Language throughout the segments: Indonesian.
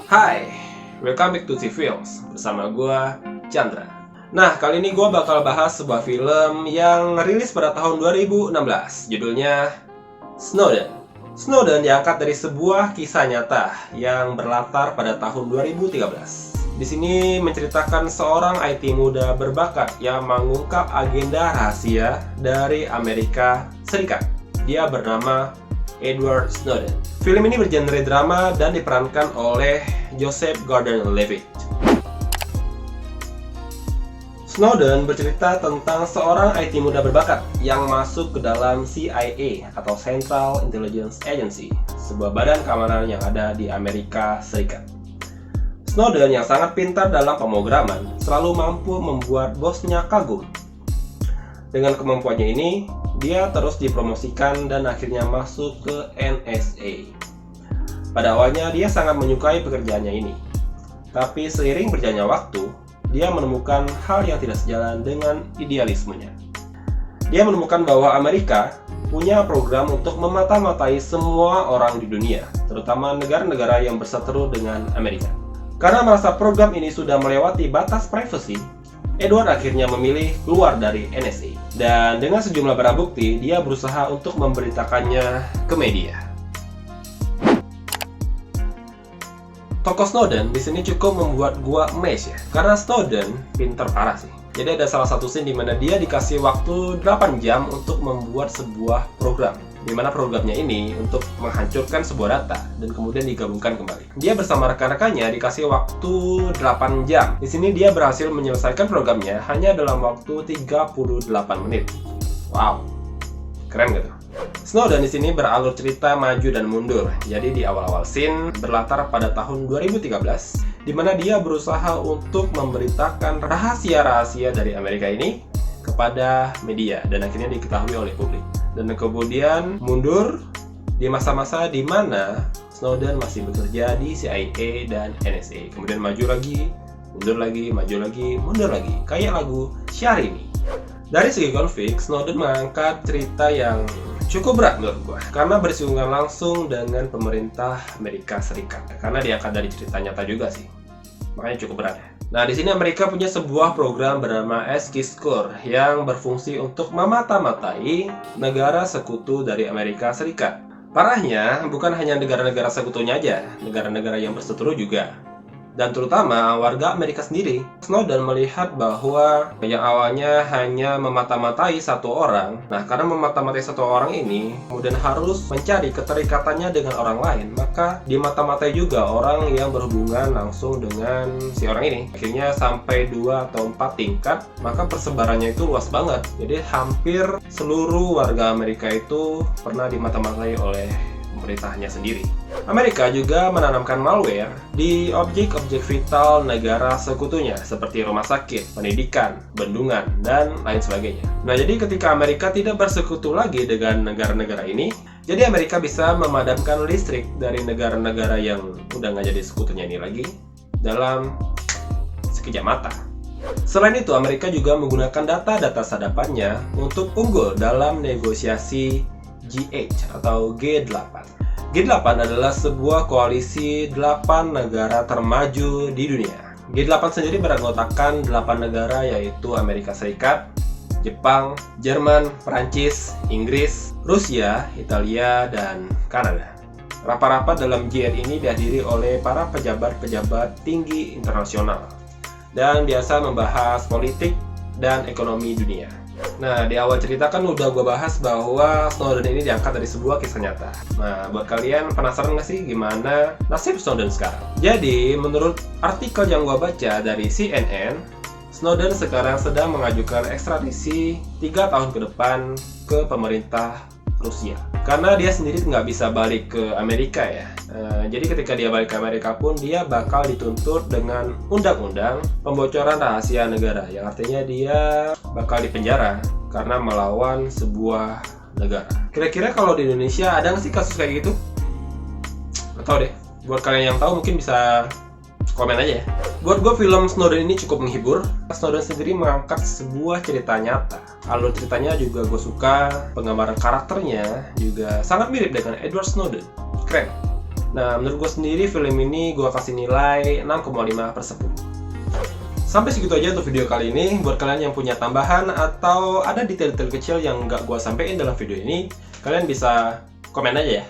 Hai, welcome back to T-Films bersama gue, Chandra. Nah, kali ini gue bakal bahas sebuah film yang rilis pada tahun 2016. Judulnya Snowden. Snowden diangkat dari sebuah kisah nyata yang berlatar pada tahun 2013. Di sini menceritakan seorang IT muda berbakat yang mengungkap agenda rahasia dari Amerika Serikat. Dia bernama Edward Snowden. Film ini bergenre drama dan diperankan oleh Joseph Gordon-Levitt. Snowden bercerita tentang seorang IT muda berbakat yang masuk ke dalam CIA atau Central Intelligence Agency, sebuah badan keamanan yang ada di Amerika Serikat. Snowden yang sangat pintar dalam pemrograman selalu mampu membuat bosnya kagum. Dengan kemampuannya ini, dia terus dipromosikan dan akhirnya masuk ke NSA. Pada awalnya dia sangat menyukai pekerjaannya ini. Tapi seiring berjalannya waktu, dia menemukan hal yang tidak sejalan dengan idealismenya. Dia menemukan bahwa Amerika punya program untuk memata-matai semua orang di dunia, terutama negara-negara yang berseteru dengan Amerika. Karena merasa program ini sudah melewati batas privasi, Edward akhirnya memilih keluar dari NSA. Dan dengan sejumlah barang bukti, dia berusaha untuk memberitakannya ke media. Tokoh Snowden di sini cukup membuat gua amazed ya, karena Snowden pinter parah sih. Jadi ada salah satu scene di mana dia dikasih waktu 8 jam untuk membuat sebuah program, di mana programnya ini untuk menghancurkan sebuah data dan kemudian digabungkan kembali. Dia bersama rekan-rekannya dikasih waktu 8 jam. Di sini dia berhasil menyelesaikan programnya hanya dalam waktu 38 menit. Wow, keren gitu. Snowden di sini beralur cerita maju dan mundur. Jadi di awal-awal scene berlatar pada tahun 2013, di mana dia berusaha untuk memberitakan rahasia-rahasia dari Amerika ini kepada media dan akhirnya diketahui oleh publik. Dan kemudian mundur di masa-masa di mana Snowden masih bekerja di CIA dan NSA. Kemudian maju lagi, mundur lagi, maju lagi, mundur lagi. Kayak lagu Syahrini. Dari segi konflik, Snowden mengangkat cerita yang cukup berat menurut gue, karena bersinggungan langsung dengan pemerintah Amerika Serikat. Karena diangkat dari cerita nyata juga sih, makanya cukup berat ya. Nah, di sini Amerika punya sebuah program bernama S-Keyscore yang berfungsi untuk memata-matai negara sekutu dari Amerika Serikat. Parahnya, bukan hanya negara-negara sekutunya aja, negara-negara yang berseteru juga. Dan terutama warga Amerika sendiri. Snowden melihat bahwa yang awalnya hanya memata-matai satu orang, nah karena memata-matai satu orang ini kemudian harus mencari keterikatannya dengan orang lain, maka dimata-matai juga orang yang berhubungan langsung dengan si orang ini. Akhirnya sampai 2 atau 4 tingkat, maka persebarannya itu luas banget. Jadi hampir seluruh warga Amerika itu pernah dimata-matai oleh pemerintahnya sendiri. Amerika juga menanamkan malware di objek-objek vital negara sekutunya seperti rumah sakit, pendidikan, bendungan, dan lain sebagainya. Nah, jadi ketika Amerika tidak bersekutu lagi dengan negara-negara ini, jadi Amerika bisa memadamkan listrik dari negara-negara yang udah nggak jadi sekutunya ini lagi dalam sekejap mata. Selain itu, Amerika juga menggunakan data-data sadapannya untuk unggul dalam negosiasi G8 atau G8. G8 adalah sebuah koalisi 8 negara termaju di dunia. G8 sendiri beranggotakan 8 negara yaitu Amerika Serikat, Jepang, Jerman, Perancis, Inggris, Rusia, Italia, dan Kanada. Rapat-rapat dalam G8 ini dihadiri oleh para pejabat-pejabat tinggi internasional dan biasa membahas politik dan ekonomi dunia. Nah, di awal cerita kan udah gue bahas bahwa Snowden ini diangkat dari sebuah kisah nyata. Nah, buat kalian penasaran nggak sih gimana nasib Snowden sekarang? Jadi, menurut artikel yang gue baca dari CNN, Snowden sekarang sedang mengajukan ekstradisi 3 tahun ke depan ke pemerintah Rusia. Karena dia sendiri nggak bisa balik ke Amerika ya. Jadi ketika dia balik ke Amerika pun dia bakal dituntut dengan undang-undang pembocoran rahasia negara, yang artinya dia bakal dipenjara karena melawan sebuah negara. Kira-kira kalau di Indonesia ada nggak sih kasus kayak gitu? Nggak tahu deh. Buat kalian yang tahu mungkin bisa komen aja ya. Buat gue film Snowden ini cukup menghibur. Snowden sendiri mengangkat sebuah cerita nyata. Alur ceritanya juga gue suka, penggambaran karakternya juga sangat mirip dengan Edward Snowden. Keren. Nah, menurut gue sendiri film ini gue kasih nilai 6,5/10. Sampai segitu aja untuk video kali ini. Buat kalian yang punya tambahan atau ada detail-detail kecil yang nggak gue sampein dalam video ini, kalian bisa komen aja ya.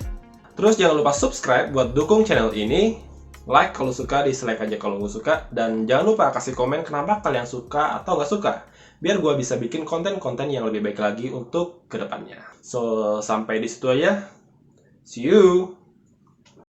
Terus jangan lupa subscribe buat dukung channel ini, like kalau suka, dislike aja kalau nggak suka, dan jangan lupa kasih komen kenapa kalian suka atau nggak suka, biar gue bisa bikin konten-konten yang lebih baik lagi untuk kedepannya. So, sampai di situ aja. See you!